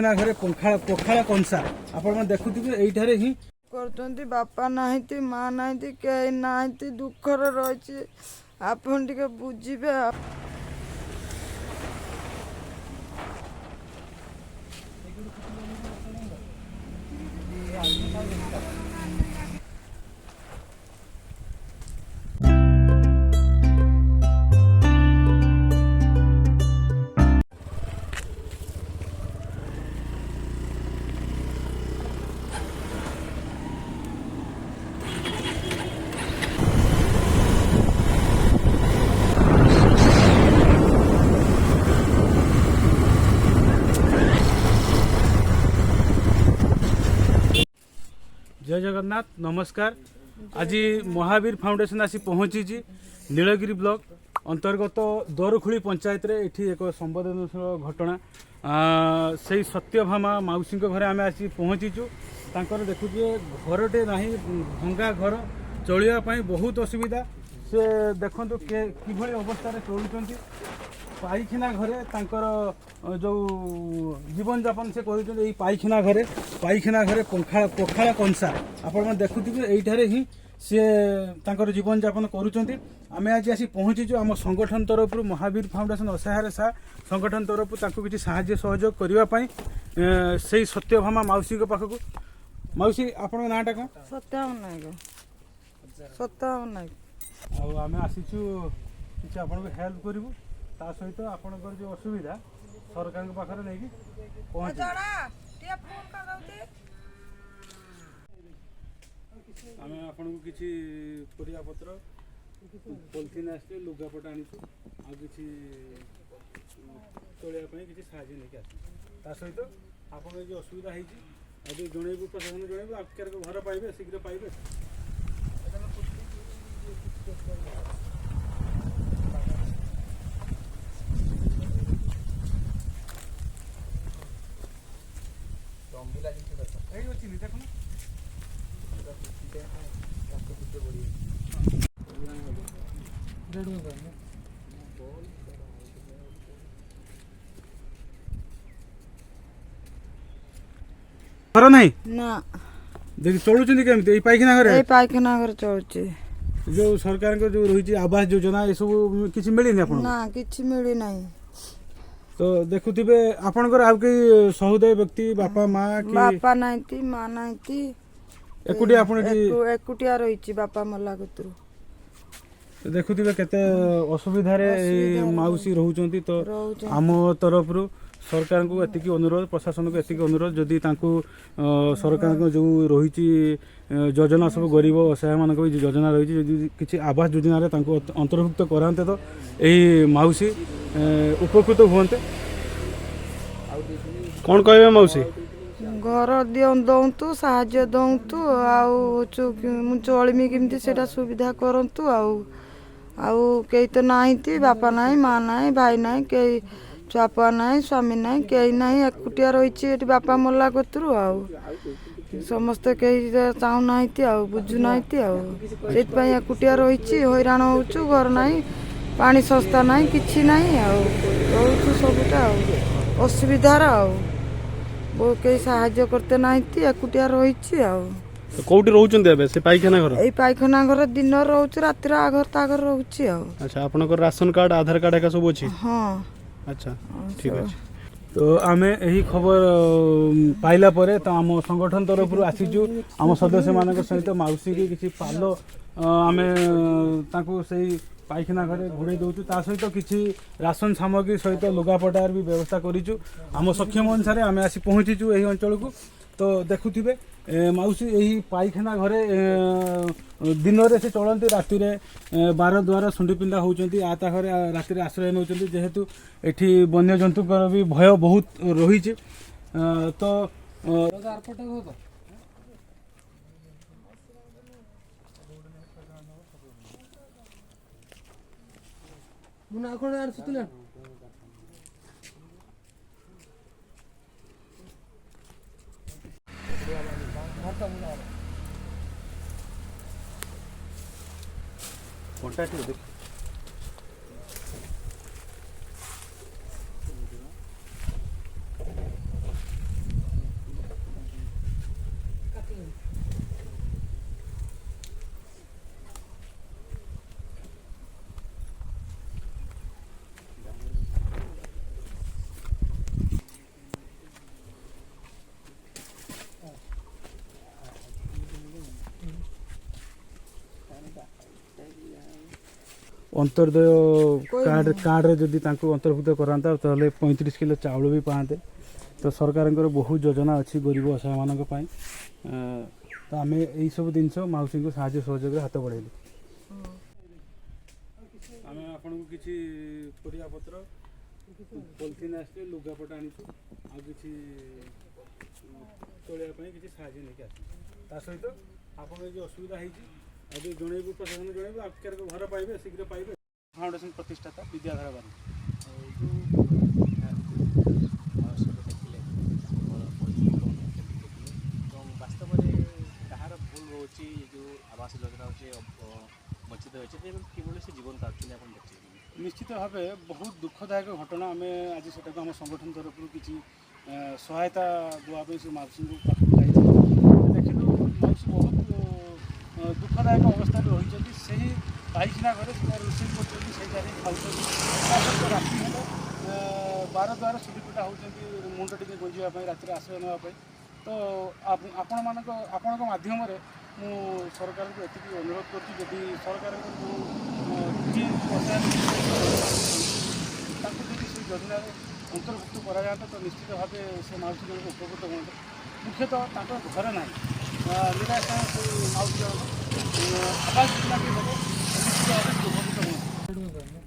पाइखना घरे पखाला कंसा आपण देखुथिबे एइठारे ही करते बापा नाहिती माँ नाहिती कई नाहिती दुखर रही आपन टिके बुझिबे। जय जगन्नाथ नमस्कार। आज महावीर फाउंडेशन आसी पहुँची नीलगिरी ब्लॉक अंतर्गत दरखुली पंचायत रे एठी एक संवेदनशील घटना से सत्यभामा मौसी घरे आम आसी पहुँचीचु। तांकर देखुए घरटे ना भंगा घर चलिया बहुत असुविधा से देखु किभली अवस्था चलुंट पाइखना घरे तांकर जो जीवन यापन से कर पाइखना घरे पखाला कंसा आपण देखुथिबे एइठारे ही से तांकर जीवन यापन करूचंती। आमे आज आसी पहुँचीचु आम संगठन तरफ महावीर फाउंडेशन असहाय सा संगठन तरफ तांको किछि साहाय्य सहयोग करिवा पई सेही सत्यभामा मौसी को पाखकु। मौसी आपण नाटा कोन? सत्यभामा नायक। सत्यभामा नायक आ आमे आसीचु किछि आपण को हेल्प करिवु ता सहित आपणकर जो असुविधा सरकार के पाखरे नहीं पहुँच आम आपन को किसी परिया पत्र पॉलिथिन आसते लुगापटा आनी कि चलिया किसी साहय नहीं आस सहित आप जो असुविधा होती जनइबू प्रशासन जनइबू आपके घर पाइबे शीघ्र पाइबे। घर नहीं ना देखि चलुचंदी केमती पाइखना घरे पाइखना घर चलुचे जो सरकार को जो रही आवास योजना ये सब किसी मिलनी आपन ना किछि मिली नाही। तो देखुथिबे आपनकर आ के सहोदय व्यक्ति बापा माँ की बापा नाहिती माँ नाहिती एकुटी आपण एकुटिया रही बापा मला कतरू देखुथिबे केते असुविधा रे मौसी रहउचंती। तो आम तरफ रु सरकार को एतिकी अनुरोध प्रशासन को एतिकी अनुरोध जदि तांको सरकार को जो रही योजना सब गरीब असहाय मान योजना रही किसी आवास योजना रे तांको अंतर्भुक्त कराते तो यही मौसी उपकृत हुए। कौन कहे मौसी? घर दौतु साहाଯ୍य दौतु चलमी केमती सेटा सुविधा करंतु आउ कई तो नाहिती बापा नाई माँ नाई भाई नाई कई चापा नाई स्वामी नाई कई नाई एकुटिया रही बापा मला कतरू समस्ते कई चाहू नाहिती बुझु नाहिती से एकुटिया रही हैरान होचु घर नाई पानी सस्ता नाई किछि नाई रोचु सबुटा असुविधार वो कई साहाय्य करते नाहिती एकुटिया रही कोठी रहउचंदी एबे से पाइखना घर? एई पाइखना घर दिन रहउच रातिर आघर ताघर रहउची अच्छा आपनकर राशन कार्ड आधार कार्ड का सब अछि? हां अच्छा ठीक अछि। तो आमे यही खबर पाइला परे तो आम संगठन तरफ आसीचु आम सदस्य मान सहित मौसी की किसी पाल आमे तांको सही पाइखना घरे घोड़े दौचु ता सहित किसी राशन सामग्री सहित लुगापटार भी व्यवस्था करिचु। आम सक्षम अनुसार आमे आसी पहुँचीचु यही अंचल को। तो देखुथिबे मौसी यही पाइखना घरे दिन रे से चलती राति बार द्वार सुंडी पिंडा होती आता घरे राति आश्रय नौ जेहेतु एठी वन्य जंतुकर भी भय बहुत रही। तो ଅନ୍ତର୍ଦୟ କାର୍ଡ଼ରେ ଯଦି ତାଙ୍କୁ ଅନ୍ତର୍ଭୁକ୍ତ କରାନ୍ତା ତାହେଲେ 35 କିଲୋ ଚାଉଳ ବି ପାଆନ୍ତେ। ତ ସରକାରଙ୍କର ବହୁତ ଯୋଜନା ଅଛି ଗରିବ ଅସହାୟମାନଙ୍କ ପାଇଁ। ତ ଆମେ ଏଇସବୁ ଜିନିଷ ମାଉସୀଙ୍କୁ ସାହାଯ୍ୟ ସହଯୋଗରେ ହାତ ବଢ଼େଇଲୁ। ଆମେ ଆପଣଙ୍କୁ କିଛି ପରିବାପତ୍ର ପଲିଥିନ୍ ଆସିଲେ ଲୁଗାପଟା ଆଣିଛୁ, ଆଉ କିଛି ଚଳିବା ପାଇଁ କିଛି ସାହାଯ୍ୟ ନେଇକି ଆସିଛୁ। ତା ସହିତ ଆପଣଙ୍କର ଯେଉଁ ଅସୁବିଧା ହେଇଛି ଆଉ ଯେଉଁ ଜଣେଇବୁ, ପ୍ରଶାସନ ଜଣେଇବୁ, ଆପଣଙ୍କ ଘର ପାଇବେ, ଶୀଘ୍ର ପାଇବେ। ଫାଉଣ୍ଡେସନ ପ୍ରତିଷ୍ଠାତା ବିଦ୍ୟାଧର ବାବୁ। ବାସ୍ତବରେ କାହାର ଭୁଲ ରହୁଛି ଏ ଯେଉଁ ଆବାସ ଯୋଜନା ହେଉଛି ବଞ୍ଚିତ ହେଉଛି କିଭଳି ସେ ଜୀବନ କାଟୁଛନ୍ତି ଆପଣ ଦେଖିଛନ୍ତି? ନିଶ୍ଚିତ ଭାବେ ବହୁତ ଦୁଃଖଦାୟକ ଘଟଣା। ଆମେ ଆଜି ସେଟାକୁ ଆମ ସଂଗଠନ ତରଫରୁ କିଛି ସହାୟତା ଦେବା ପାଇଁ ସେ ମାଉସୀଙ୍କୁ ପାଖକୁ ଯାଇଥିଲୁ। ଦେଖିଲୁ ମାଉସୀ ବହୁତ ଦୁଃଖଦାୟକ ଅବସ୍ଥାରେ ରହିଛନ୍ତି। ସେହି ପାଇଖାନା ଘରେ ସେମାନେ ରୋଷେଇ କରୁଛନ୍ତି, ସେଇ ଜାଗାରେ ଖାଉଛନ୍ତି। ତା ସହିତ ରାତି ହେଲେ ବାର ଦ୍ୱାରା ସୁବିଧା ହେଉଛନ୍ତି ମୁଣ୍ଡ ଟିକେ ଗୁଞ୍ଜିବା ପାଇଁ, ରାତିରେ ଆଶ୍ରୟ ନେବା ପାଇଁ। ତ ଆପଣଙ୍କ ମାଧ୍ୟମରେ ମୁଁ ସରକାରଙ୍କୁ ଏତିକି ଅନୁରୋଧ କରୁଛି, ଯଦି ସରକାରଙ୍କ ଯେଉଁ ତାଙ୍କୁ ଯଦି ସେ ଯୋଜନାରେ ଅନ୍ତର୍ଭୁକ୍ତ କରାଯାଆନ୍ତା ତ ନିଶ୍ଚିତ ଭାବେ ସେ ମାଉସୀ ଜଣକ ଉପକୃତ ହୁଅନ୍ତେ। ମୁଖ୍ୟତଃ ତାଙ୍କ ଘରେ ନାହିଁ, ନିରାଶ ସେ ମାଉସୀ ଜଣକ ଆବାସ ଯୋଜନା ବି ହେବ, ନିଶ୍ଚିତ ଭାବେ ଉପକୃତ ହୁଅନ୍ତେ।